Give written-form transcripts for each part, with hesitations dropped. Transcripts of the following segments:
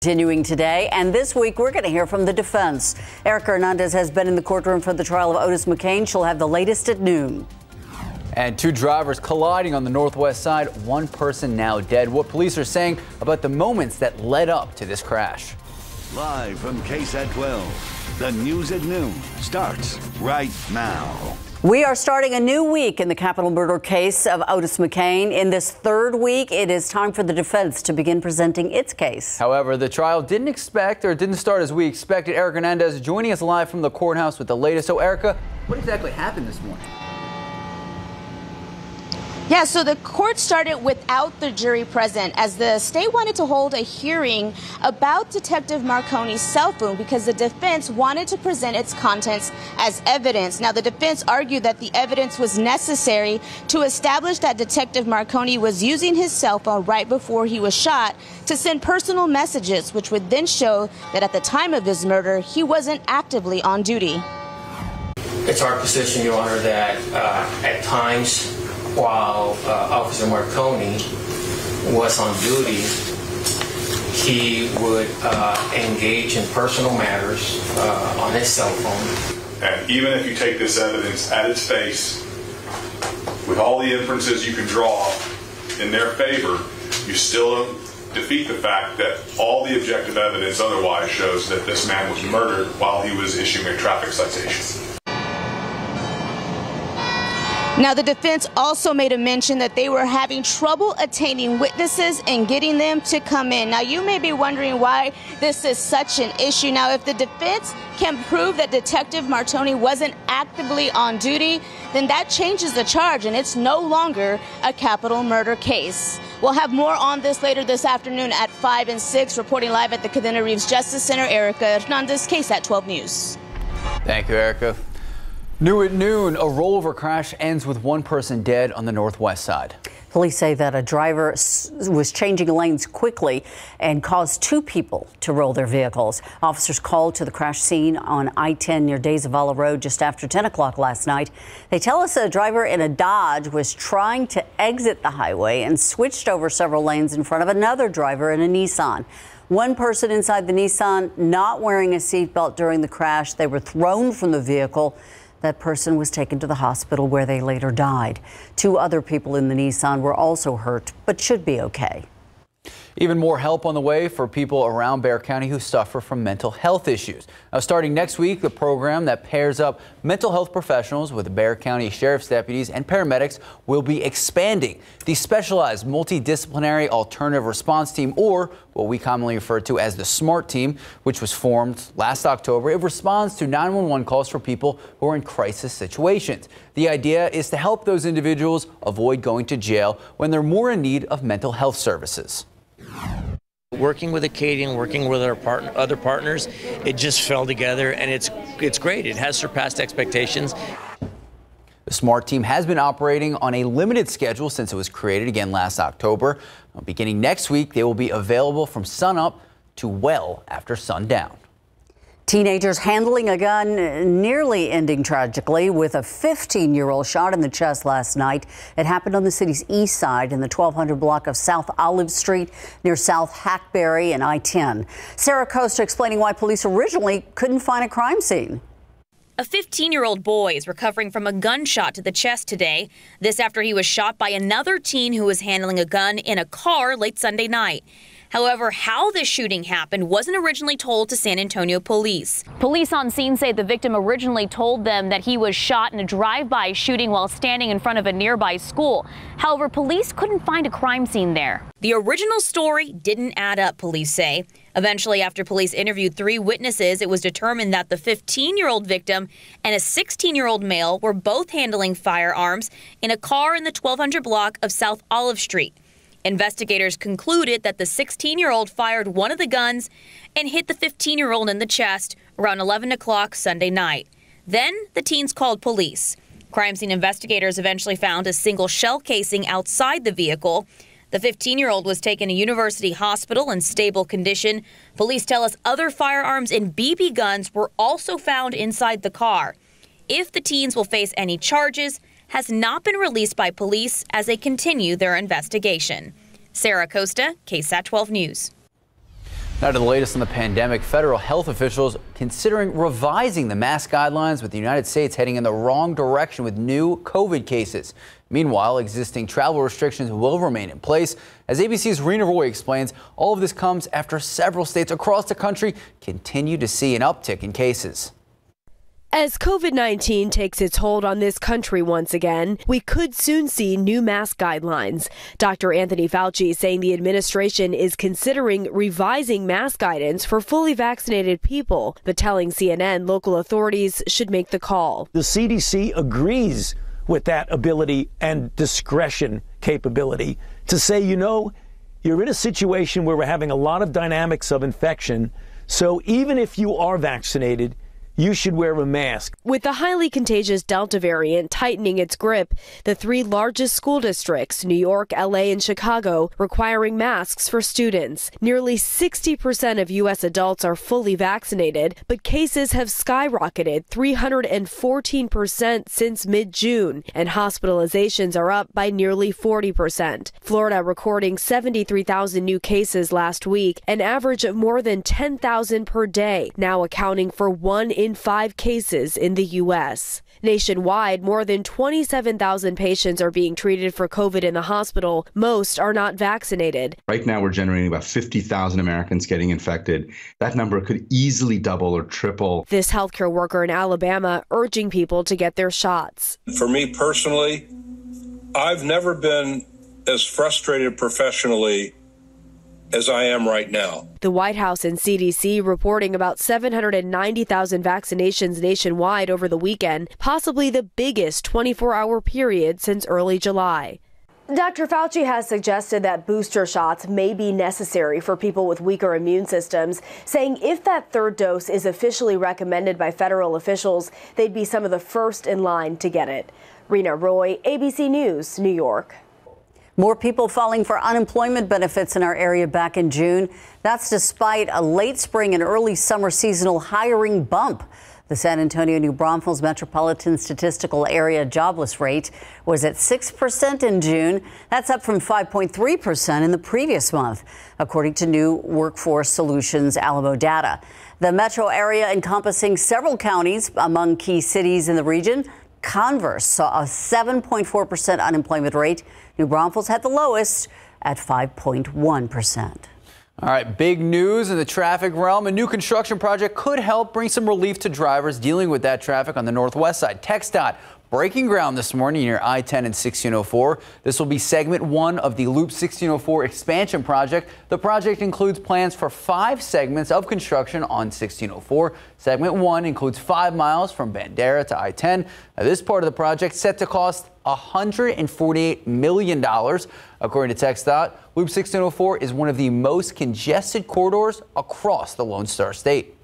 Continuing today, and this week we're going to hear from the defense. Erica Hernandez has been in the courtroom for the trial of Otis McCain. She'll have the latest at noon. And two drivers colliding on the northwest side, one person now dead. What police are saying about the moments that led up to this crash. Live from KSAT 12, the news at noon starts right now. We are starting a new week in the capital murder case of Otis McCain. In this third week, it is time for the defense to begin presenting its case. However, the trial didn't start as we expected. Erica Hernandez joining us live from the courthouse with the latest. So, Erica, what exactly happened this morning? Yeah, so the court started without the jury present as the state wanted to hold a hearing about Detective Marconi's cell phone because the defense wanted to present its contents as evidence. Now, the defense argued that the evidence was necessary to establish that Detective Marconi was using his cell phone right before he was shot to send personal messages, which would then show that at the time of his murder, he wasn't actively on duty. It's our position, Your Honor, that at times, while Officer Marconi was on duty, he would engage in personal matters on his cell phone. And even if you take this evidence at its face, with all the inferences you can draw in their favor, you still defeat the fact that all the objective evidence otherwise shows that this man was murdered while he was issuing a traffic citation. Now, the defense also made a mention that they were having trouble attaining witnesses and getting them to come in. Now, you may be wondering why this is such an issue. Now, if the defense can prove that Detective Marconi wasn't actively on duty, then that changes the charge, and it's no longer a capital murder case. We'll have more on this later this afternoon at 5 and 6. Reporting live at the Cadena Reeves Justice Center, Erica Hernandez, KSAT 12 News. Thank you, Erica. New at noon, a rollover crash ends with one person dead on the northwest side. Police say that a driver was changing lanes quickly and caused two people to roll their vehicles. Officers called to the crash scene on I-10 near De Zavala Road just after 10 o'clock last night. They tell us a driver in a Dodge was trying to exit the highway and switched over several lanes in front of another driver in a Nissan. One person inside the Nissan not wearing a seatbelt during the crash. They were thrown from the vehicle. That person was taken to the hospital where they later died. Two other people in the Nissan were also hurt, but should be okay. Even more help on the way for people around Bexar County who suffer from mental health issues. Now, starting next week, the program that pairs up mental health professionals with the Bexar County Sheriff's deputies and paramedics will be expanding. The specialized multidisciplinary alternative response team, or what we commonly refer to as the SMART team, which was formed last October, it responds to 911 calls for people who are in crisis situations. The idea is to help those individuals avoid going to jail when they're more in need of mental health services. Working with Acadian, working with our other partners, it just fell together, and it's great. It has surpassed expectations. The SMART team has been operating on a limited schedule since it was created again last October. Beginning next week, they will be available from sunup to well after sundown. Teenagers handling a gun nearly ending tragically with a 15-year-old shot in the chest last night. It happened on the city's east side in the 1200 block of South Olive Street near South Hackberry and I-10. Sarah Costa explaining why police originally couldn't find a crime scene. A 15-year-old boy is recovering from a gunshot to the chest today. This after he was shot by another teen who was handling a gun in a car late Sunday night. However, how this shooting happened wasn't originally told to San Antonio police. Police on scene say the victim originally told them that he was shot in a drive-by shooting while standing in front of a nearby school. However, police couldn't find a crime scene there. The original story didn't add up, police say. Eventually, after police interviewed 3 witnesses, it was determined that the 15-year-old victim and a 16-year-old male were both handling firearms in a car in the 1200 block of South Olive Street. Investigators concluded that the 16-year-old fired one of the guns and hit the 15-year-old in the chest around 11 o'clock Sunday night. Then the teens called police. Crime scene investigators eventually found a single shell casing outside the vehicle. The 15-year-old was taken to University Hospital in stable condition. Police tell us other firearms and BB guns were also found inside the car. If the teens will face any charges has not been released by police as they continue their investigation. Sarah Costa, KSAT 12 News. Now to the latest on the pandemic, federal health officials considering revising the mask guidelines, with the United States heading in the wrong direction with new COVID cases. Meanwhile, existing travel restrictions will remain in place. As ABC's Rena Roy explains, all of this comes after several states across the country continue to see an uptick in cases. As COVID-19 takes its hold on this country once again, we could soon see new mask guidelines. Dr. Anthony Fauci saying the administration is considering revising mask guidance for fully vaccinated people, but telling CNN local authorities should make the call. The CDC agrees with that ability and discretion capability to say, you know, you're in a situation where we're having a lot of dynamics of infection, so even if you are vaccinated, you should wear a mask. With the highly contagious Delta variant tightening its grip, the three largest school districts, New York, LA, and Chicago, requiring masks for students. Nearly 60% of U.S. adults are fully vaccinated, but cases have skyrocketed 314% since mid-June, and hospitalizations are up by nearly 40%. Florida recording 73,000 new cases last week, an average of more than 10,000 per day, now accounting for 1 in 5 cases in the U.S. Nationwide, more than 27,000 patients are being treated for COVID in the hospital. Most are not vaccinated. Right now, we're generating about 50,000 Americans getting infected. That number could easily double or triple. This healthcare worker in Alabama urging people to get their shots. For me personally, I've never been as frustrated professionally as I am right now. The White House and CDC reporting about 790,000 vaccinations nationwide over the weekend, possibly the biggest 24-hour period since early July. Dr. Fauci has suggested that booster shots may be necessary for people with weaker immune systems, saying if that third dose is officially recommended by federal officials, they'd be some of the first in line to get it. Rena Roy, ABC News, New York. More people filing for unemployment benefits in our area back in June. That's despite a late spring and early summer seasonal hiring bump. The San Antonio, New Braunfels Metropolitan Statistical Area jobless rate was at 6% in June. That's up from 5.3% in the previous month, according to new Workforce Solutions Alamo data. The metro area, encompassing several counties among key cities in the region, Converse saw a 7.4% unemployment rate. New Braunfels had the lowest at 5.1%. All right, big news in the traffic realm. A new construction project could help bring some relief to drivers dealing with that traffic on the northwest side. TxDOT breaking ground this morning near I-10 and 1604. This will be segment 1 of the Loop 1604 expansion project. The project includes plans for 5 segments of construction on 1604. Segment 1 includes 5 miles from Bandera to I-10. Now, this part of the project set to cost $148 million. According to TxDOT, Loop 1604 is one of the most congested corridors across the Lone Star State.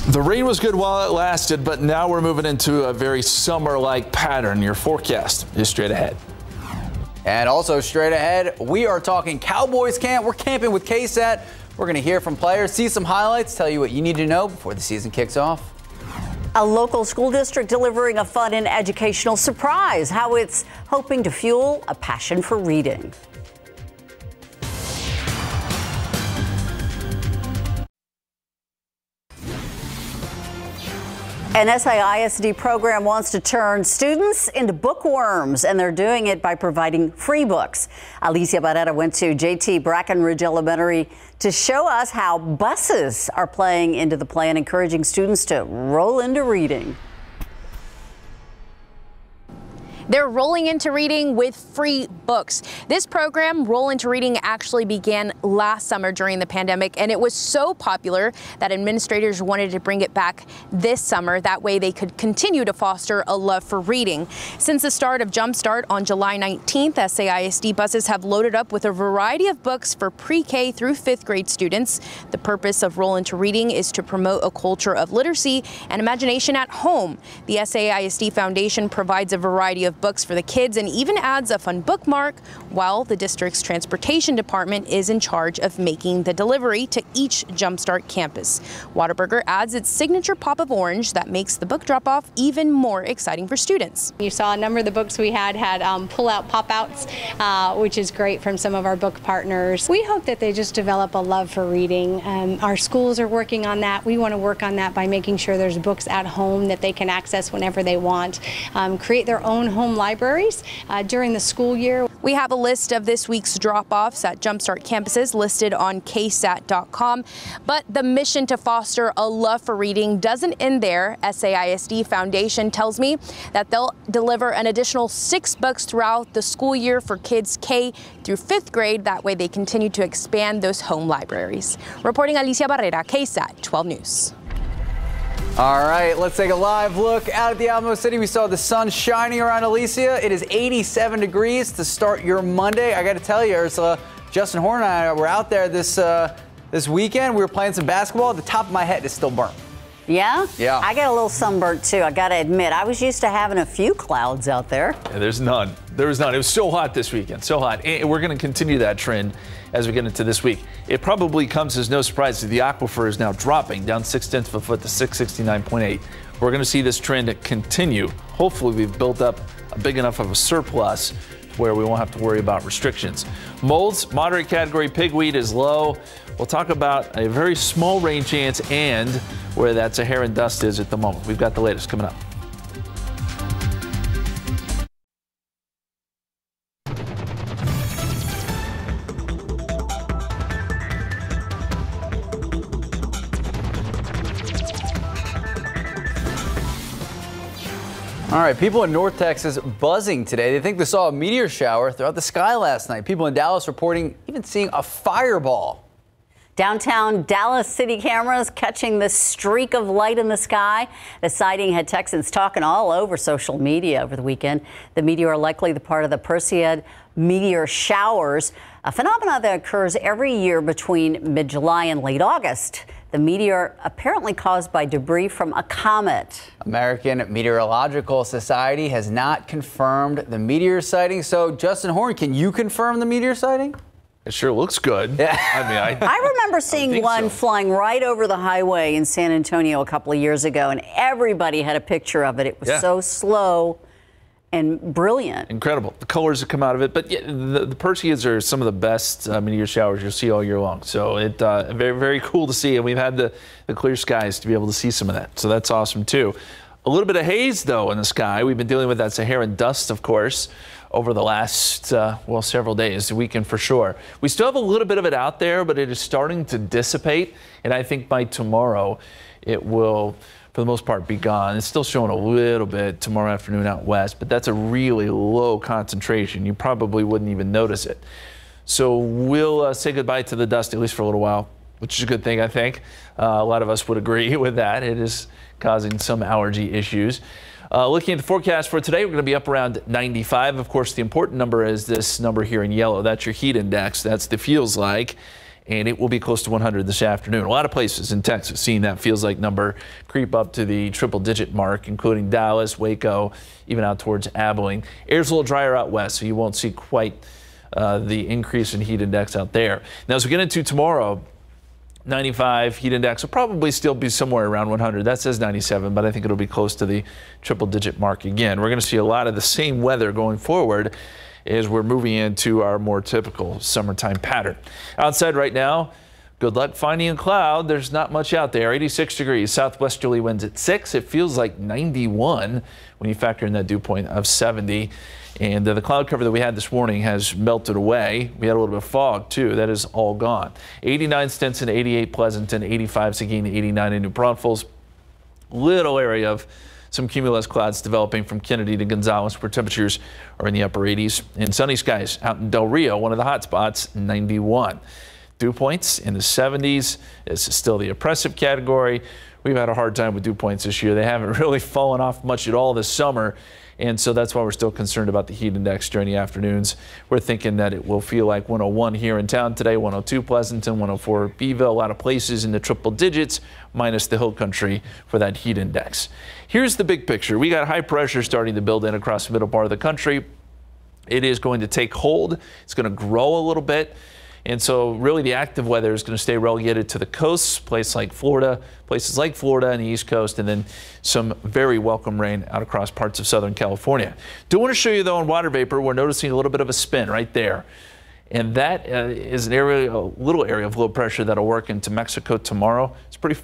The rain was good while it lasted, but now we're moving into a very summer-like pattern. Your forecast is straight ahead. And also straight ahead, we are talking Cowboys camp. We're camping with KSAT. We're going to hear from players, see some highlights, tell you what you need to know before the season kicks off. A local school district delivering a fun and educational surprise, how it's hoping to fuel a passion for reading. An SAISD program wants to turn students into bookworms, and they're doing it by providing free books. Alicia Barrera went to JT Brackenridge Elementary to show us how buses are playing into the plan, encouraging students to roll into reading. They're rolling into reading with free books. This program, Roll Into Reading, actually began last summer during the pandemic, and it was so popular that administrators wanted to bring it back this summer. That way they could continue to foster a love for reading. Since the start of Jumpstart on July 19th, SAISD buses have loaded up with a variety of books for pre-K through 5th grade students. The purpose of Roll Into Reading is to promote a culture of literacy and imagination at home. The SAISD Foundation provides a variety of books for the kids and even adds a fun bookmark, while the district's transportation department is in charge of making the delivery to each Jumpstart campus. Whataburger adds its signature pop of orange that makes the book drop-off even more exciting for students. You saw a number of the books we had pull-out pop-outs, which is great from some of our book partners. We hope that they just develop a love for reading. Our schools are working on that. We want to work on that by making sure there's books at home that they can access whenever they want. Create their own home libraries during the school year. We have a list of this week's drop-offs at Jumpstart campuses listed on KSAT.com, but the mission to foster a love for reading doesn't end there. SAISD Foundation tells me that they'll deliver an additional 6 books throughout the school year for kids K through 5th grade. That way they continue to expand those home libraries. Reporting Alicia Barrera, KSAT 12 News. All right, let's take a live look out at the Alamo City. We saw the sun shining around Alicia. It is 87 degrees to start your Monday. I got to tell you, Ursula, Justin Horn and I were out there this weekend. We were playing some basketball. The top of my head is still burnt. Yeah? Yeah. I got a little sunburnt too, I got to admit. I was used to having a few clouds out there. Yeah, there's none. There was none. It was so hot this weekend, so hot. And we're going to continue that trend as we get into this week. It probably comes as no surprise that the aquifer is now dropping down 0.6 of a foot to 669.8. We're going to see this trend continue. Hopefully we've built up a big enough of a surplus where we won't have to worry about restrictions. Molds, moderate category, pigweed is low. We'll talk about a very small rain chance and where that Saharan dust is at the moment. We've got the latest coming up. All right, people in North Texas buzzing today. They think they saw a meteor shower throughout the sky last night. People in Dallas reporting even seeing a fireball. Downtown Dallas city cameras catching this streak of light in the sky. The sighting had Texans talking all over social media over the weekend. The meteor likely the part of the Perseid meteor showers, a phenomenon that occurs every year between mid-July and late August. The meteor apparently caused by debris from a comet. American Meteorological Society has not confirmed the meteor sighting. So, Justin Horn, can you confirm the meteor sighting? It sure looks good. Yeah. I remember seeing one flying right over the highway in San Antonio a couple of years ago, and everybody had a picture of it. It was so slow and brilliant. Incredible. The colors that come out of it. But yeah, the Perseids are some of the best meteor showers you'll see all year long. So it's very, very cool to see. And we've had the clear skies to be able to see some of that. So that's awesome, too. A little bit of haze, though, in the sky. We've been dealing with that Saharan dust, of course, over the last, several days, the weekend for sure. We still have a little bit of it out there, but it is starting to dissipate. And I think by tomorrow, it will, for the most part, be gone. It's still showing a little bit tomorrow afternoon out west, but that's a really low concentration. You probably wouldn't even notice it. So we'll say goodbye to the dust, at least for a little while, which is a good thing, I think. A lot of us would agree with that. It is causing some allergy issues. Looking at the forecast for today, we're going to be up around 95. Of course, the important number is this number here in yellow. That's your heat index. That's the feels like. And it will be close to 100 this afternoon. A lot of places in Texas seeing that feels like number creep up to the triple-digit mark, including Dallas, Waco, even out towards Abilene. Air's a little drier out west, so you won't see quite the increase in heat index out there. Now, as we get into tomorrow, 95 heat index will probably still be somewhere around 100. That says 97, but I think it'll be close to the triple-digit mark again. We're going to see a lot of the same weather going forward as we're moving into our more typical summertime pattern. Outside right now, good luck finding a cloud. There's not much out there. 86 degrees, southwesterly winds at 6. It feels like 91 when you factor in that dew point of 70. And the cloud cover that we had this morning has melted away. We had a little bit of fog, too. That is all gone. 89 Stinson, 88 Pleasanton, 85 Seguin, 89 in New Braunfels. Little area of some cumulus clouds developing from Kennedy to Gonzales, where temperatures are in the upper 80s. And sunny skies out in Del Rio, one of the hot spots, 91. Dew points in the 70s. This is still the oppressive category. we've had a hard time with dew points this year. They haven't really fallen off much at all this summer. And so that's why we're still concerned about the heat index during the afternoons. We're thinking that it will feel like 101 here in town today, 102 Pleasanton, 104 Beeville, a lot of places in the triple digits, minus the hill country for that heat index. Here's the big picture. We got high pressure starting to build in across the middle part of the country. It is going to take hold. It's going to grow a little bit. And so really the active weather is going to stay relegated to the coasts, places like Florida and the East Coast, and then some very welcome rain out across parts of Southern California. Do want to show you though on water vapor, we're noticing a little bit of a spin right there. And that is an area, a little area of low pressure that'll work into Mexico tomorrow. It's pretty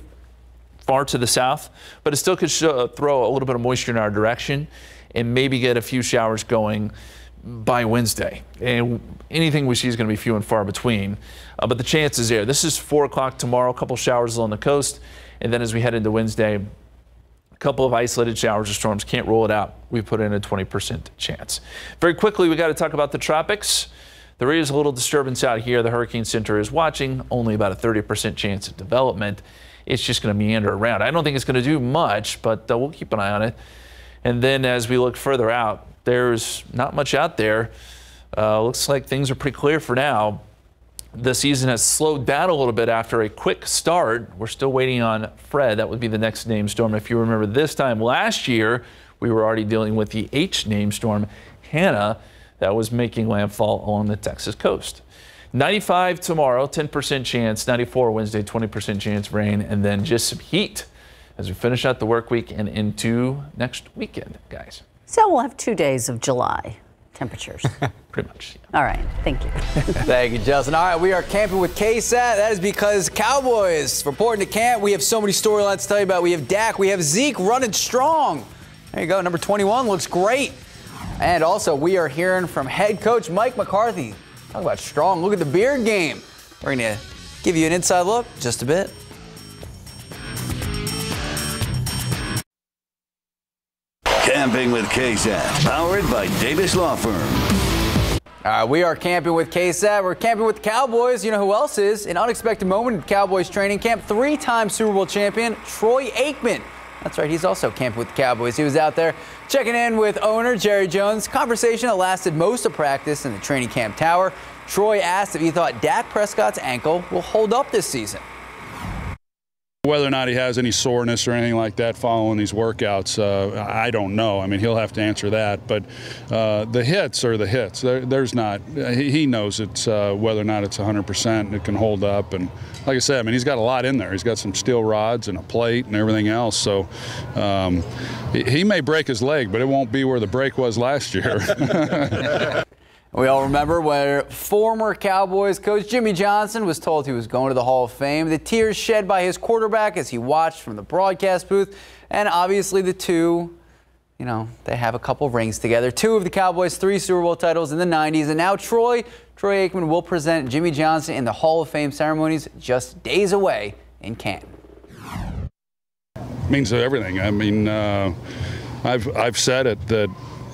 far to the south, but it still could throw a little bit of moisture in our direction and maybe get a few showers going by Wednesday. And anything we see is going to be few and far between, but the chance is there. This is 4 o'clock tomorrow, a couple showers along the coast, and then as we head into Wednesday, a couple of isolated showers or storms. Can't rule it out. We put in a 20% chance. Very quickly, we got to talk about the tropics. There is a little disturbance out here. The Hurricane Center is watching, only about a 30% chance of development. It's just going to meander around. I don't think it's going to do much, but we'll keep an eye on it. And then as we look further out, there's not much out there. Looks like things are pretty clear for now. The season has slowed down a little bit after a quick start. We're still waiting on Fred. That would be the next named storm. If you remember this time last year, we were already dealing with the H named storm, Hannah, that was making landfall along the Texas coast. 95 tomorrow, 10% chance. 94 Wednesday, 20% chance of rain, and then just some heat as we finish out the work week and into next weekend, guys. So we'll have 2 days of July temperatures. Pretty much. Yeah. All right. Thank you. Thank you, Justin. All right, we are camping with KSAT. That is because Cowboys reporting to camp. We have so many storylines to tell you about. We have Dak. We have Zeke running strong. There you go. Number 21 looks great. And also, we are hearing from head coach Mike McCarthy. Talk about strong. Look at the beard game. We're going to give you an inside look just a bit. Camping with KSAT, powered by Davis Law Firm. We are camping with KSAT. We're camping with the Cowboys. You know who else is? An unexpected moment in Cowboys training camp. 3-time Super Bowl champion Troy Aikman. That's right, he's also camping with the Cowboys. He was out there checking in with owner Jerry Jones. Conversation that lasted most of practice in the training camp tower. Troy asked if he thought Dak Prescott's ankle will hold up this season. Whether or not he has any soreness or anything like that following these workouts, I don't know. I mean, he'll have to answer that. But the hits are the hits. There's not. He knows it's whether or not it's 100%. It can hold up. And like I said, I mean, he's got a lot in there. He's got some steel rods and a plate and everything else. So he may break his leg, but it won't be where the break was last year. We all remember where former Cowboys coach Jimmy Johnson was told he was going to the Hall of Fame. The tears shed by his quarterback as he watched from the broadcast booth. And obviously the two, you know, they have a couple rings together. 2 of the Cowboys' 3 Super Bowl titles in the 90s. And now Troy Aikman will present Jimmy Johnson in the Hall of Fame ceremonies just days away in Canton. It means everything. I mean, I've said it that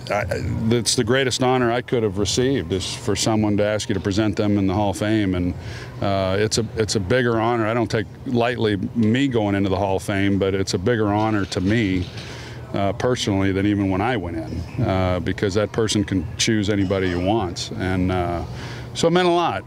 it's the greatest honor I could have received is for someone to ask you to present them in the Hall of Fame, and it's a bigger honor. I don't take lightly me going into the Hall of Fame, but it's a bigger honor to me personally than even when I went in, because that person can choose anybody he wants, and so it meant a lot.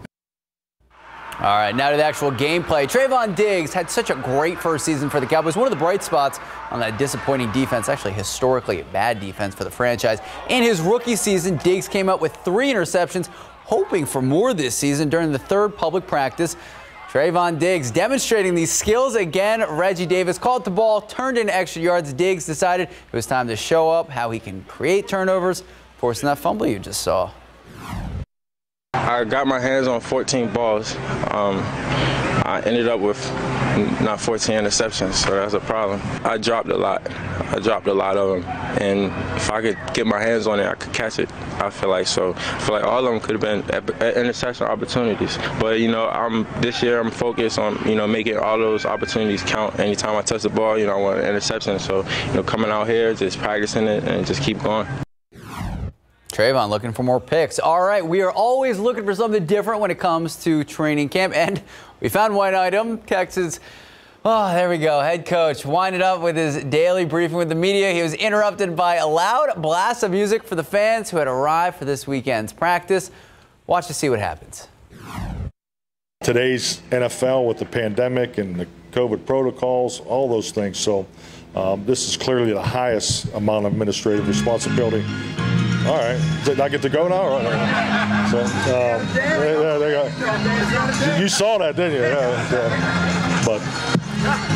All right, now to the actual gameplay. Trayvon Diggs had such a great first season for the Cowboys. One of the bright spots on that disappointing defense, actually historically a bad defense for the franchise. In his rookie season, Diggs came up with 3 interceptions, hoping for more this season during the 3rd public practice. Trayvon Diggs demonstrating these skills again. Reggie Davis caught the ball, turned into extra yards. Diggs decided it was time to show up how he can create turnovers, forcing that fumble you just saw. I got my hands on 14 balls. I ended up with not 14 interceptions, so that's a problem. I dropped a lot. of them, and if I could get my hands on it, I could catch it. I feel like all of them could have been interception opportunities. But you know, this year I'm focused on making all those opportunities count. Anytime I touch the ball, I want an interception. So coming out here, just practicing it and just keep going. Trayvon looking for more picks. All right, we are always looking for something different when it comes to training camp, and we found one item. Texas Oh, there we go. Head coach winded up with his daily briefing with the media. He was interrupted by a loud blast of music for the fans who had arrived for this weekend's practice. Watch to see what happens. Today's NFL with the pandemic and the COVID protocols, all those things. So this is clearly the highest amount of administrative responsibility. All right. Did I get to go now? All right. So, you saw that, didn't you? But,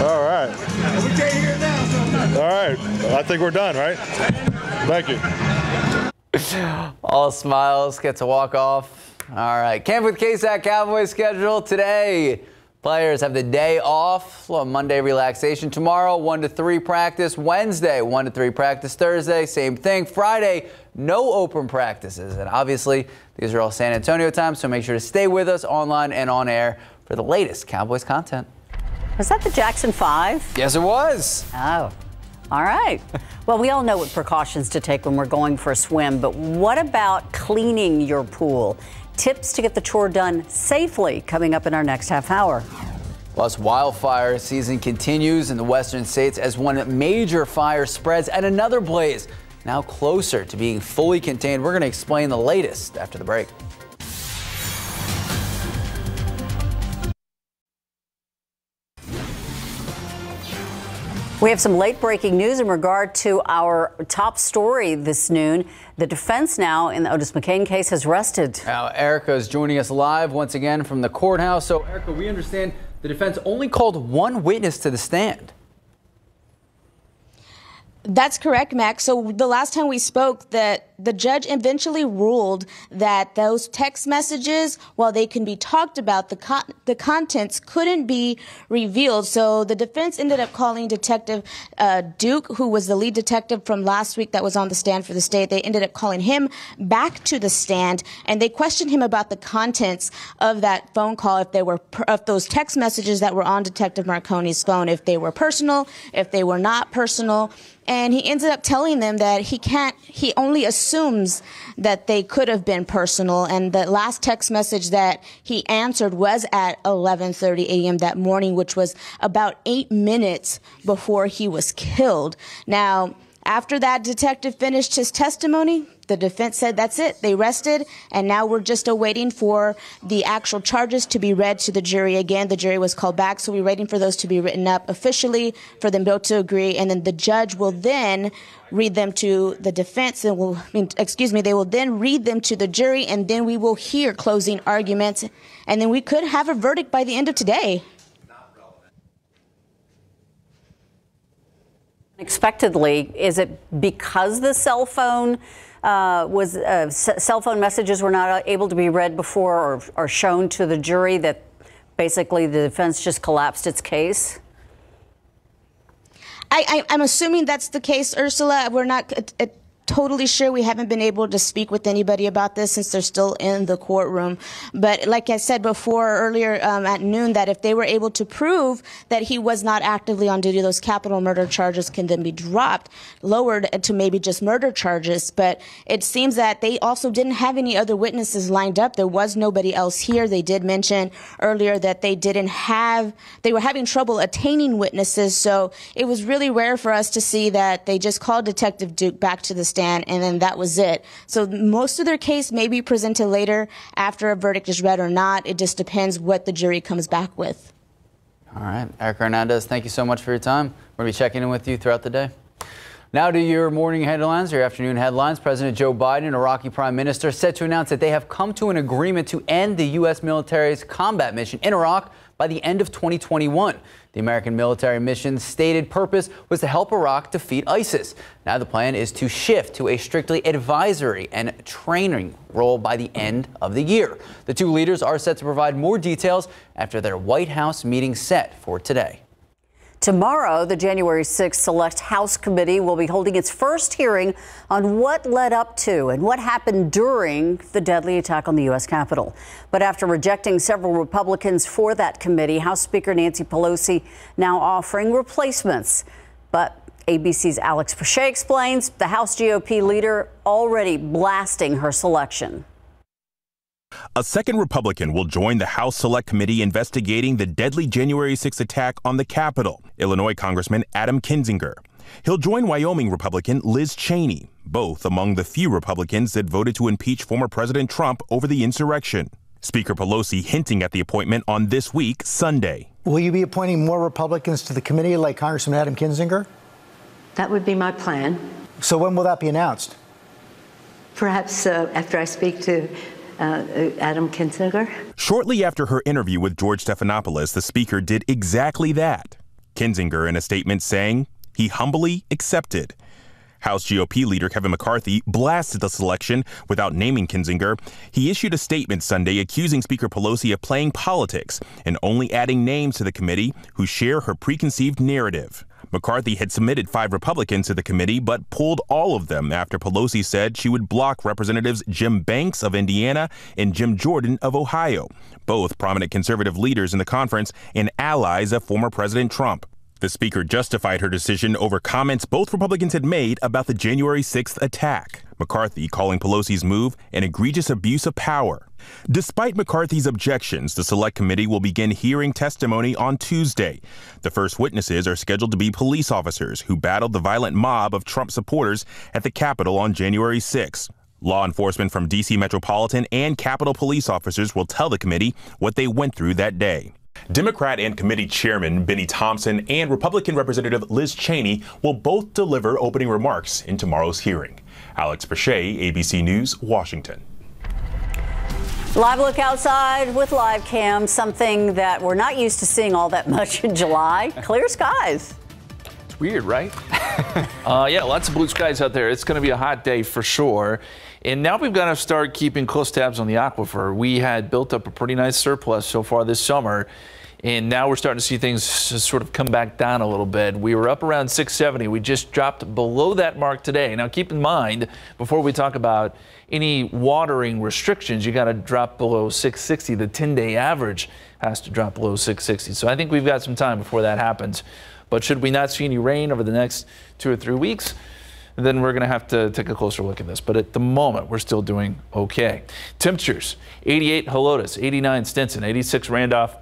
all right. We can't hear it now. All right. I think we're done, right? Thank you. All smiles, get to walk off. All right. Camp with KSAT Cowboys schedule today. Players have the day off, Monday relaxation. Tomorrow, 1 to 3 practice. Wednesday, 1 to 3 practice. Thursday, same thing. Friday, no open practices. And obviously, these are all San Antonio times, so make sure to stay with us online and on air for the latest Cowboys content. Was that the Jackson 5? Yes, it was. Oh, all right. Well, we all know what precautions to take when we're going for a swim, but what about cleaning your pool? Tips to get the chore done safely coming up in our next half hour. Plus, wildfire season continues in the western states as one major fire spreads and another blaze now closer to being fully contained. We're going to explain the latest after the break. We have some late breaking news in regard to our top story this noon. The defense now in the Otis McCain case has rested. Now, Erica is joining us live once again from the courthouse. So, Erica, we understand the defense only called one witness to the stand. That's correct, Max. So the last time we spoke, that the judge eventually ruled that those text messages, while they can be talked about, the contents couldn't be revealed. So the defense ended up calling Detective Duke, who was the lead detective from last week that was on the stand for the state. They ended up calling him back to the stand, and they questioned him about the contents of that phone call, if those text messages that were on Detective Marconi's phone, if they were personal, if they were not personal. And he ended up telling them that he only assumes that they could have been personal. And the last text message that he answered was at 11:30 a.m. that morning, which was about 8 minutes before he was killed. Now, after that detective finished his testimony, the defense said that's it. They rested, and now we're just awaiting for the actual charges to be read to the jury. Again, the jury was called back, so we're waiting for those to be written up officially for them both to agree, and then the judge will then read them to the defense, and they will then read them to the jury, and then we will hear closing arguments, and then we could have a verdict by the end of today. Unexpectedly, is it because the cell phone cell phone messages were not able to be read before or shown to the jury that basically the defense just collapsed its case? I'm assuming that's the case, Ursula. We're not totally sure. We haven't been able to speak with anybody about this since they're still in the courtroom. But like I said before earlier at noon, that if they were able to prove that he was not actively on duty, those capital murder charges can then be dropped, lowered to maybe just murder charges. But it seems that they also didn't have any other witnesses lined up. There was nobody else here. They did mention earlier that they were having trouble attaining witnesses. So it was really rare for us to see that they just called Detective Duke back to the stand, and then that was it. So most of their case may be presented later after a verdict is read or not. It just depends what the jury comes back with. All right. Erica Hernandez, thank you so much for your time. We'll be checking in with you throughout the day. Now to your morning headlines, your afternoon headlines. President Joe Biden, Iraqi Prime Minister, set to announce that they have come to an agreement to end the U.S. military's combat mission in Iraq by the end of 2021. The American military mission's stated purpose was to help Iraq defeat ISIS. Now the plan is to shift to a strictly advisory and training role by the end of the year. The two leaders are set to provide more details after their White House meeting set for today. Tomorrow, the January 6th Select House Committee will be holding its first hearing on what led up to and what happened during the deadly attack on the U.S. Capitol. But after rejecting several Republicans for that committee, House Speaker Nancy Pelosi now offering replacements. But ABC's Alex Pache explains the House GOP leader already blasting her selection. A second Republican will join the House Select Committee investigating the deadly January 6th attack on the Capitol, Illinois Congressman Adam Kinzinger. He'll join Wyoming Republican Liz Cheney, both among the few Republicans that voted to impeach former President Trump over the insurrection. Speaker Pelosi hinting at the appointment on This Week, Sunday. Will you be appointing more Republicans to the committee like Congressman Adam Kinzinger? That would be my plan. So when will that be announced? Perhaps after I speak to Adam Kinzinger. Shortly after her interview with George Stephanopoulos, the speaker did exactly that. Kinzinger in a statement saying he humbly accepted. House GOP leader Kevin McCarthy blasted the selection without naming Kinzinger. He issued a statement Sunday accusing Speaker Pelosi of playing politics and only adding names to the committee who share her preconceived narrative. McCarthy had submitted 5 Republicans to the committee, but pulled all of them after Pelosi said she would block Representatives Jim Banks of Indiana and Jim Jordan of Ohio, both prominent conservative leaders in the conference and allies of former President Trump. The speaker justified her decision over comments both Republicans had made about the January 6th attack, McCarthy calling Pelosi's move an egregious abuse of power. Despite McCarthy's objections, the Select Committee will begin hearing testimony on Tuesday. The first witnesses are scheduled to be police officers who battled the violent mob of Trump supporters at the Capitol on January 6. Law enforcement from D.C. Metropolitan and Capitol police officers will tell the committee what they went through that day. Democrat and committee chairman Benny Thompson and Republican Representative Liz Cheney will both deliver opening remarks in tomorrow's hearing. Alex Bechet, ABC News, Washington. Live look outside with live cam, something that we're not used to seeing all that much in July. Clear skies. It's weird, right? Yeah, lots of blue skies out there. It's going to be a hot day for sure. And now we've got to start keeping close tabs on the aquifer. We had built up a pretty nice surplus so far this summer, and now we're starting to see things sort of come back down a little bit. We were up around 670. We just dropped below that mark today. Now keep in mind, before we talk about any watering restrictions, you got to drop below 660. The 10-day average has to drop below 660. So I think we've got some time before that happens. But should we not see any rain over the next 2 or 3 weeks, then we're going to have to take a closer look at this. But at the moment, we're still doing okay. Temperatures, 88 Helotes, 89 Stinson, 86 Randolph,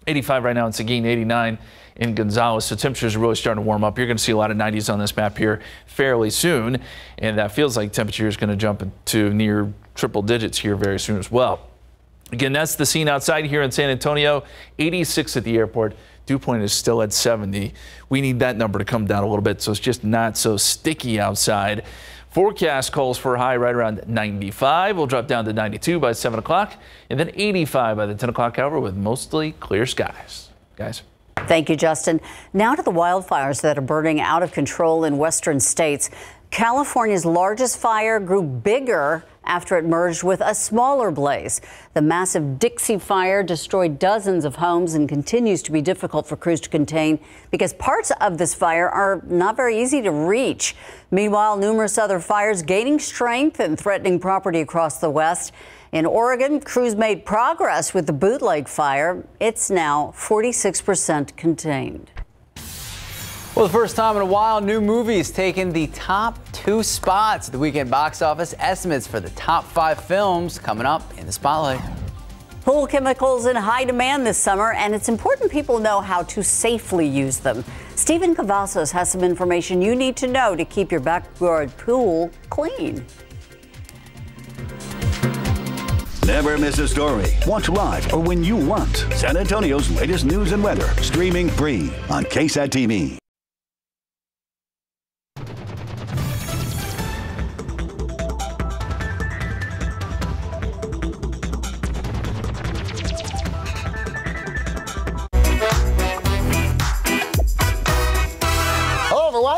85 right now in Seguin, 89 in Gonzales. So temperatures are really starting to warm up. You're going to see a lot of 90s on this map here fairly soon. And that feels like temperature is going to jump into near triple digits here very soon as well. Again, that's the scene outside here in San Antonio, 86 at the airport. Dew point is still at 70. We need that number to come down a little bit so it's just not so sticky outside. Forecast calls for a high right around 95. We'll drop down to 92 by 7 o'clock and then 85 by the 10 o'clock hour with mostly clear skies. Guys. Thank you, Justin. Now to the wildfires that are burning out of control in western states. California's largest fire grew bigger after it merged with a smaller blaze. The massive Dixie Fire destroyed dozens of homes and continues to be difficult for crews to contain because parts of this fire are not very easy to reach. Meanwhile, numerous other fires gaining strength and threatening property across the West. In Oregon, crews made progress with the Bootleg Fire. It's now 46% contained. Well, the first time in a while, new movies taking the top 2 spots at the weekend box office. Estimates for the top 5 films coming up in the spotlight. Pool chemicals in high demand this summer, and it's important people know how to safely use them. Stephen Cavazos has some information you need to know to keep your backyard pool clean. Never miss a story. Watch live or when you want. San Antonio's latest news and weather, streaming free on KSAT TV.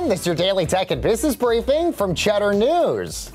This is your daily tech and business briefing from Cheddar News.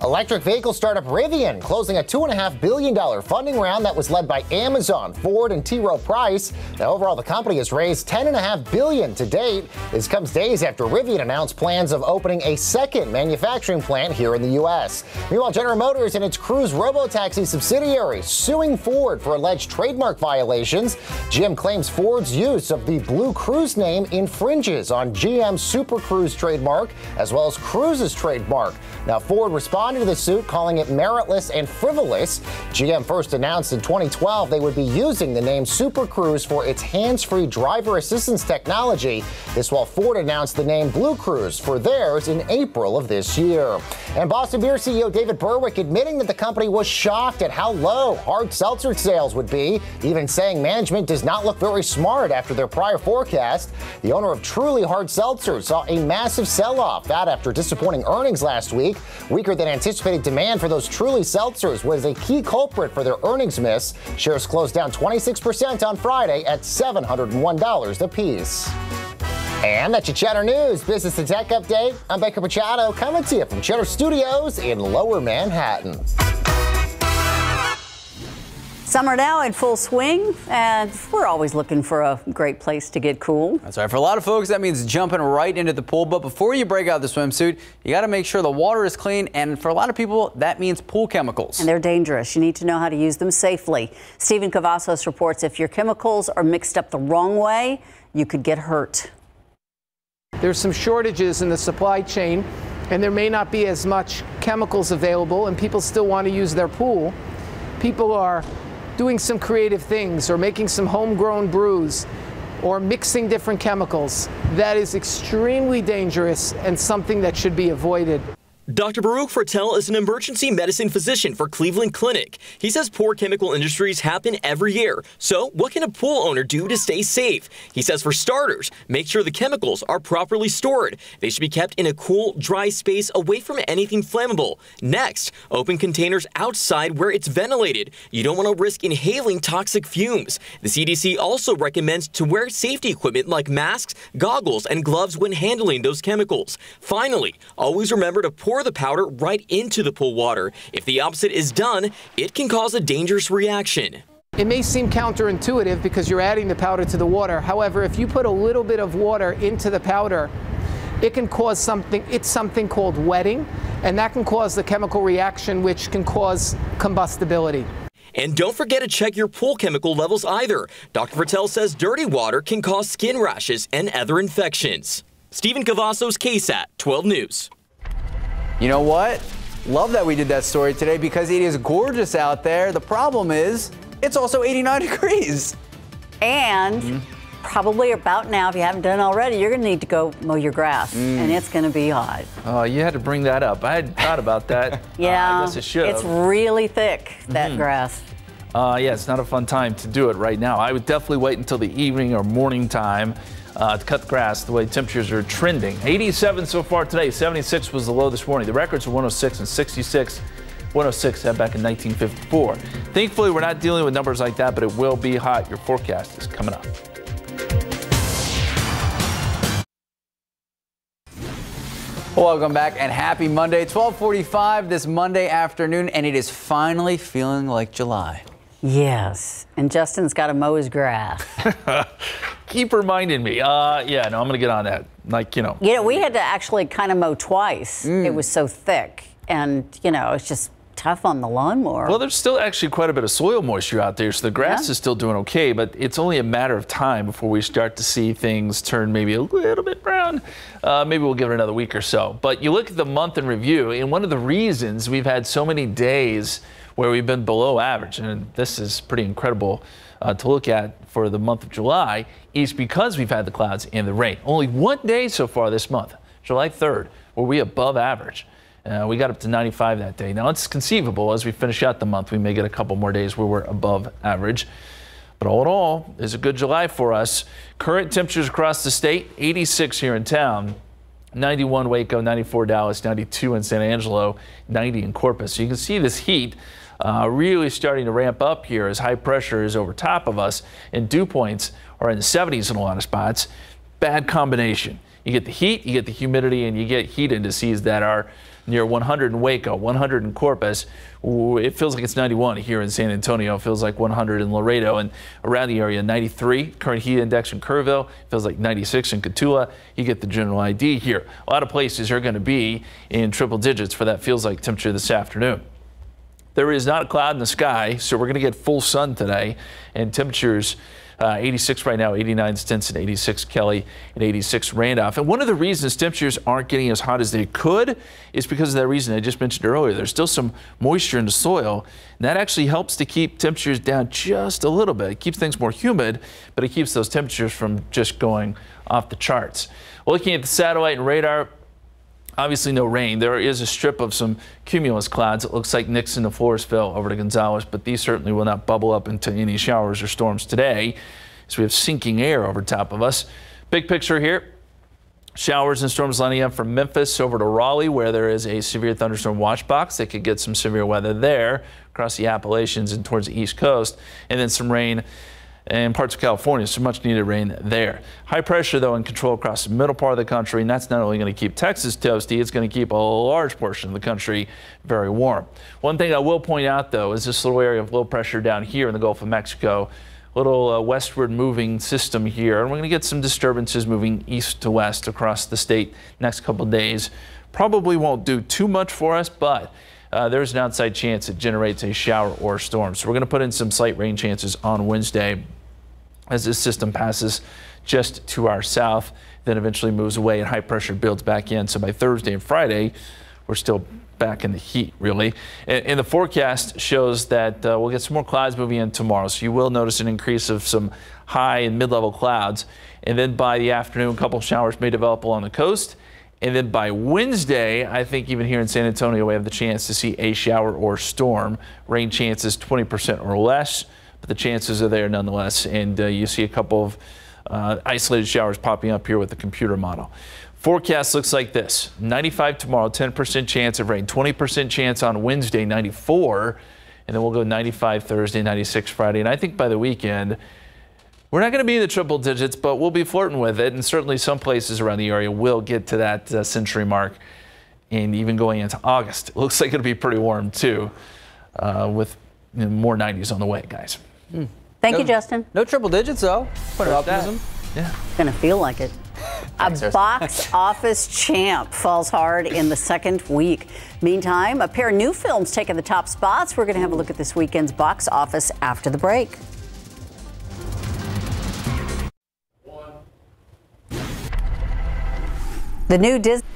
Electric vehicle startup Rivian closing a $2.5 billion funding round that was led by Amazon, Ford, and T. Rowe Price. Now, overall, the company has raised $10.5 billion to date. This comes days after Rivian announced plans of opening a second manufacturing plant here in the U.S. Meanwhile, General Motors and its Cruise robotaxi subsidiary suing Ford for alleged trademark violations. GM claims Ford's use of the Blue Cruise name infringes on GM's Super Cruise trademark as well as Cruise's trademark. Now, Ford responded responded to the suit, calling it meritless and frivolous. GM first announced in 2012 they would be using the name Super Cruise for its hands-free driver assistance technology. This while Ford announced the name Blue Cruise for theirs in April of this year. And Boston Beer CEO David Berwick admitting that the company was shocked at how low hard seltzer sales would be, even saying management does not look very smart after their prior forecast. The owner of Truly Hard Seltzer saw a massive sell-off, that after disappointing earnings last week. Weaker than anticipated demand for those Truly seltzers was a key culprit for their earnings miss. Shares closed down 26% on Friday at $701 apiece. And that's your Cheddar News Business and Tech Update. I'm Baker Machado coming to you from Cheddar Studios in Lower Manhattan. Summer now in full swing, and we're always looking for a great place to get cool. That's right. For a lot of folks, that means jumping right into the pool. But before you break out the swimsuit, you got to make sure the water is clean. And for a lot of people, that means pool chemicals. And they're dangerous. You need to know how to use them safely. Stephen Cavazos reports if your chemicals are mixed up the wrong way, you could get hurt. There's some shortages in the supply chain, and there may not be as much chemicals available, and people still want to use their pool. People are doing some creative things or making some homegrown brews or mixing different chemicals. That is extremely dangerous and something that should be avoided. Dr. Baruch Fertel is an emergency medicine physician for Cleveland Clinic. He says poor chemical industries happen every year. So what can a pool owner do to stay safe? He says for starters, make sure the chemicals are properly stored. They should be kept in a cool, dry space away from anything flammable. Next, open containers outside where it's ventilated. You don't want to risk inhaling toxic fumes. The CDC also recommends to wear safety equipment like masks, goggles, and gloves when handling those chemicals. Finally, always remember to pour the powder right into the pool water. If the opposite is done, it can cause a dangerous reaction. It may seem counterintuitive because you're adding the powder to the water. However, if you put a little bit of water into the powder, it can cause something called wetting, and that can cause the chemical reaction, which can cause combustibility. And don't forget to check your pool chemical levels either. Dr. Fertel says dirty water can cause skin rashes and other infections. Stephen Cavazos, KSAT 12 News. You know what? Love that we did that story today because it is gorgeous out there. The problem is it's also 89 degrees. And probably about now, if you haven't done it already, you're going to need to go mow your grass, and it's going to be hot. Oh, you had to bring that up. I hadn't thought about that. Yeah, I guess I should. It's really thick, that grass. Yeah, it's not a fun time to do it right now. I would definitely wait until the evening or morning time to cut the grass the way temperatures are trending. 87 so far today. 76 was the low this morning. The records are 106 and 66. 106 had back in 1954. Thankfully, we're not dealing with numbers like that, but it will be hot. Your forecast is coming up. Welcome back and happy Monday. 12:45 this Monday afternoon, and it is finally feeling like July. Yes, and Justin's got to mow his grass. Keep reminding me. Yeah, no, I'm going to get on that. Like, You know, we had to actually kind of mow twice. It was so thick, and, it's just tough on the lawnmower. Well, there's still actually quite a bit of soil moisture out there, so the grass is still doing okay, but it's only a matter of time before we start to see things turn maybe a little bit brown. Maybe we'll give it another week or so. But you look at the month in review, and one of the reasons we've had so many days where we've been below average, and this is pretty incredible to look at for the month of July, is because we've had the clouds and the rain. Only one day so far this month, July 3rd, were we above average. We got up to 95 that day. Now, it's conceivable as we finish out the month, we may get a couple more days where we're above average. But all in all, it's a good July for us. Current temperatures across the state, 86 here in town, 91 Waco, 94 Dallas, 92 in San Angelo, 90 in Corpus. So you can see this heat really starting to ramp up here as high pressure is over top of us, and dew points are in the 70s in a lot of spots. Bad combination. You get the heat, you get the humidity, and you get heat indices that are near 100 in Waco, 100 in Corpus. Ooh, it feels like it's 91 here in San Antonio. It feels like 100 in Laredo, and around the area, 93. Current heat index in Kerrville feels like 96 in Cotulla. You get the general ID here. A lot of places are going to be in triple digits for that feels like temperature this afternoon. There is not a cloud in the sky, so we're going to get full sun today, and temperatures 86 right now, 89 Stinson, 86 Kelly, and 86 Randolph. And one of the reasons temperatures aren't getting as hot as they could is because of that reason I just mentioned earlier. There's still some moisture in the soil, and that actually helps to keep temperatures down just a little bit. It keeps things more humid, but it keeps those temperatures from just going off the charts. Well, looking at the satellite and radar, obviously no rain. There is a strip of some cumulus clouds. It looks like Nixon to Floresville over to Gonzales, but these certainly will not bubble up into any showers or storms today, as we have sinking air over top of us. Big picture here. Showers and storms lining up from Memphis over to Raleigh, where there is a severe thunderstorm watch box. They could get some severe weather there across the Appalachians and towards the East Coast, and then some rain in parts of California, so much needed rain there. High pressure, though, in control across the middle part of the country, and that's not only going to keep Texas toasty, it's going to keep a large portion of the country very warm. One thing I will point out, though, is this little area of low pressure down here in the Gulf of Mexico, little westward moving system here, and we're going to get some disturbances moving east to west across the state next couple days. Probably won't do too much for us, but there's an outside chance it generates a shower or storm. So we're going to put in some slight rain chances on Wednesday as this system passes just to our south, then eventually moves away and high pressure builds back in. So by Thursday and Friday, we're still back in the heat, really. And the forecast shows that we'll get some more clouds moving in tomorrow. So you will notice an increase of some high and mid-level clouds. And then by the afternoon, a couple showers may develop along the coast. And then by Wednesday, I think even here in San Antonio, we have the chance to see a shower or storm. Rain chances 20% or less, but the chances are there nonetheless. And you see a couple of isolated showers popping up here with the computer model. Forecast looks like this: 95 tomorrow, 10% chance of rain, 20% chance on Wednesday, 94, and then we'll go 95 Thursday, 96 Friday. And I think by the weekend, we're not going to be in the triple digits, but we'll be flirting with it. And certainly some places around the area will get to that century mark. And even going into August, it looks like it'll be pretty warm too, with more 90s on the way, guys. Thank you, Justin. No triple digits, though. Put optimism. Yeah. It's going to feel like it. A box office champ falls hard in the second week. Meantime, a pair of new films taking the top spots. We're going to have a look at this weekend's box office after the break. The new Disney.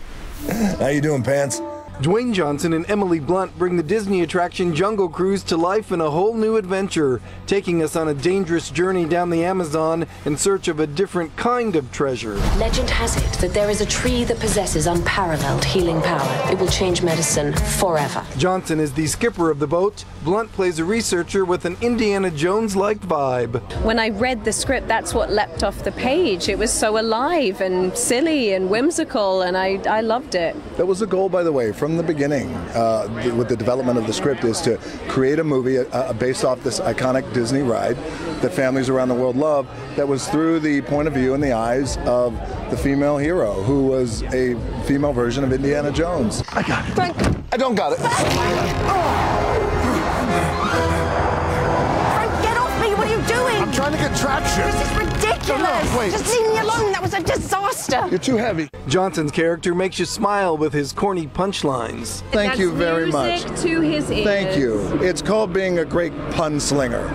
How you doing, Pants? Dwayne Johnson and Emily Blunt bring the Disney attraction Jungle Cruise to life in a whole new adventure, taking us on a dangerous journey down the Amazon in search of a different kind of treasure. Legend has it that there is a tree that possesses unparalleled healing power. It will change medicine forever. Johnson is the skipper of the boat. Blunt plays a researcher with an Indiana Jones-like vibe. When I read the script, that's what leapt off the page. It was so alive and silly and whimsical, and I loved it. That was the goal, by the way, from the beginning with the development of the script, is to create a movie based off this iconic Disney ride that families around the world love, that was through the point of view and the eyes of the female hero, who was a female version of Indiana Jones. I got it. I don't got it. Frank, get off me! What are you doing? I'm trying to get traction. This is ridiculous. No, wait. Just leave me alone. That was a disaster. You're too heavy. Johnson's character makes you smile with his corny punchlines. Thank you very much. Music to his ears. Thank you. It's called being a great pun slinger.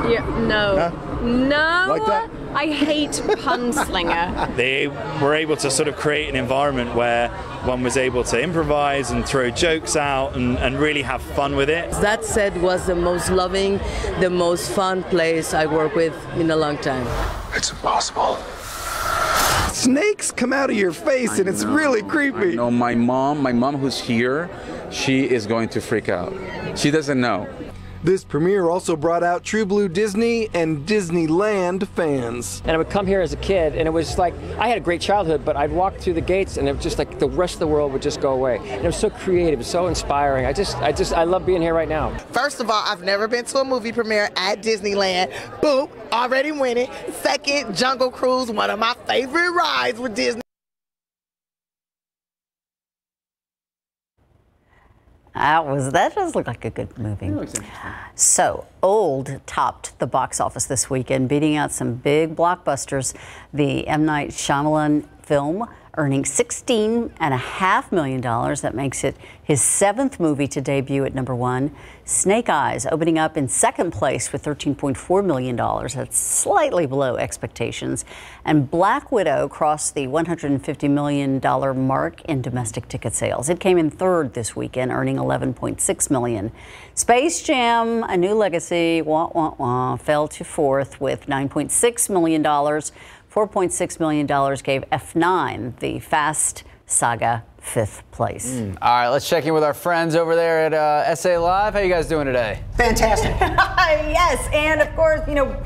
Yeah, no. Huh? No. Like that? I hate pun slinger. They were able to sort of create an environment where one was able to improvise and throw jokes out and really have fun with it. That set was the most loving, the most fun place I worked with in a long time. It's impossible. Snakes come out of your face, and it's really creepy. No, my mom who's here, she is going to freak out. She doesn't know. This premiere also brought out True Blue Disney and Disneyland fans. And I would come here as a kid, and it was like, I had a great childhood, but I'd walk through the gates, and it was just like the rest of the world would just go away. And it was so creative, so inspiring. I love being here right now. First of all, I've never been to a movie premiere at Disneyland. Boom, already winning. Second, Jungle Cruise, one of my favorite rides with Disney. That does look like a good movie. So, Old topped the box office this weekend, beating out some big blockbusters. The M. Night Shyamalan film earning $16.5 million. That makes it his 7th movie to debut at #1. Snake Eyes opening up in 2nd place with $13.4 million. That's slightly below expectations. And Black Widow crossed the $150 million mark in domestic ticket sales. It came in 3rd this weekend, earning $11.6 million. Space Jam: A New Legacy, fell to 4th with $9.6 million. $4.6 million gave F9, the Fast Saga, 5th place. All right, let's check in with our friends over there at SA Live. How you guys doing today? Fantastic. Yes, and of course, you know,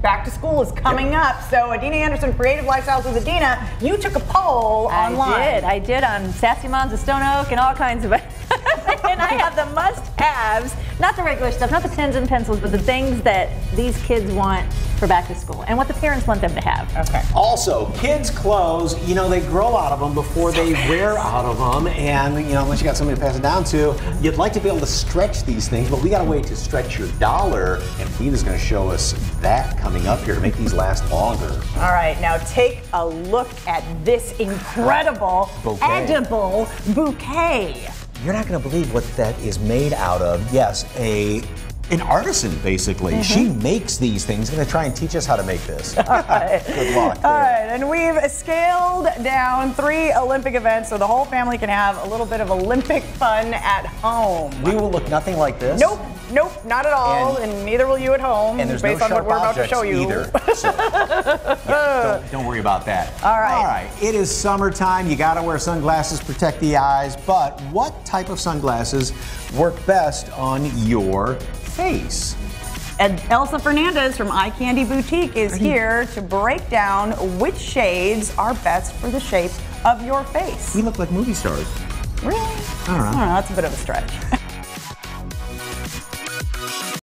back to school is coming up. So Adina Anderson, Creative Lifestyles with Adina, you took a poll online. I did on Sassy Moms of Stone Oak and all kinds of and I have the must-haves, not the regular stuff, not the pens and pencils, but the things that these kids want for back to school and what the parents want them to have. Okay. Also, kids' clothes, you know, they grow out of them before they wear out of them. And, you know, unless you got somebody to pass it down to, you'd like to be able to stretch these things, but we got a way to stretch your dollar. And Dina's going to show us that coming up here to make these last longer. All right, now take a look at this incredible edible bouquet. You're not going to believe what that is made out of. Yes, an artisan, basically. She makes these things. Going to try and teach us how to make this. All right. Good luck. All right, and we've scaled down 3 Olympic events so the whole family can have a little bit of Olympic fun at home. We will look nothing like this. Nope, not at all, and neither will you at home, and there's based no on what we're about to show you. Either. So, yeah, don't worry about that. All right. All right. It is summertime. You got to wear sunglasses, protect the eyes. But what type of sunglasses work best on your face? And Elsa Fernandez from Eye Candy Boutique is here to break down which shades are best for the shape of your face. We look like movie stars. Really? I don't know. That's a bit of a stretch.